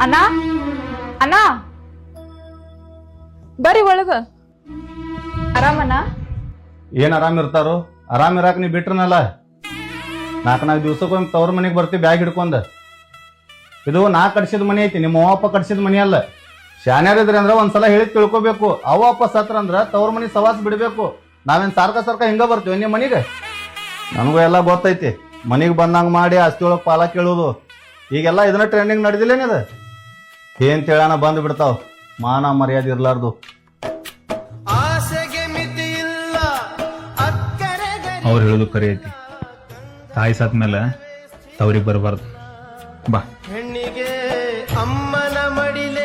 ಅಣ್ಣ ಅಣ್ಣ ಬರ್ರಿ ಒಳಗ. ಆರಾಮಣ್ಣ? ಏನ್ ಆರಾಮ್ ಇರ್ತಾರೋ? ಆರಾಮ್ ಇರಾಕ್ ನೀ ಬಿಟ್ರನಲ್ಲ. 4 ದಿವ್ಸಕ್ಕೊಮ್ಮೆ ತವ್ರ ಮನೆಗೆ ಬರ್ತೀವಿ ಬ್ಯಾಗ್ ಹಿಡ್ಕೊಂಡ. ಇದು ನಾ ಕಟ್ಸಿದ ಮನಿ ಐತಿ, ನಿಮ್ಮ ಅವ್ವ ಅಪ್ಪ ಕಟ್ಸಿದ ಮನಿ ಅಲ್ಲ. ಶಾನ್ಯಾರಿದ್ರಿ ಅಂದ್ರ ಒಂದ್ಸಲ ಹೇಳಿ ತಿಳ್ಕೊಬೇಕು. ಅವ್ವ ಅಪ್ಪ ಸತ್ರ ಅಂದ್ರ ತವ್ರ ಮನಿ ಸವಾಸ ಬಿಡ್ಬೇಕು. ನಾವೇನ್ ಸಾರ್ಕ ಹಿಂಗ ಬರ್ತೀವಿ ನಿಮ್ಮ ಮನಿಗೆ? ನನಗೂ ಎಲ್ಲ ಗೊತ್ತೈತಿ. ಮನಿಗೆ ಬಂದಂಗ ಮಾಡಿ ಆಸ್ತಿ ಒಳಗ್ ಪಾಲ ಕೇಳುದು ಈಗೆಲ್ಲ ಇದನ್ನ ಟ್ರೆಂಡಿಂಗ್ ನಡೆದಿಲ್ಲೇನಿದ? ಏನ್ ತಿಳಾನ ಬಂದ್ ಬಿಡ್ತಾವ್, ಮಾನ ಮರ್ಯಾದೆ ಇರ್ಲಾರ್ದು. ಅವ್ರು ಹೇಳೋದು ಕರೆ ಐತಿ. ತಾಯಿ ಸತ್ಮೇಲೆ ತವ್ರಿಗೆ ಬರಬಾರ್ದು. ಬಾ. ಹೆಣ್ಣಿಗೆ ಅಮ್ಮನ ಮಡಿಲೆ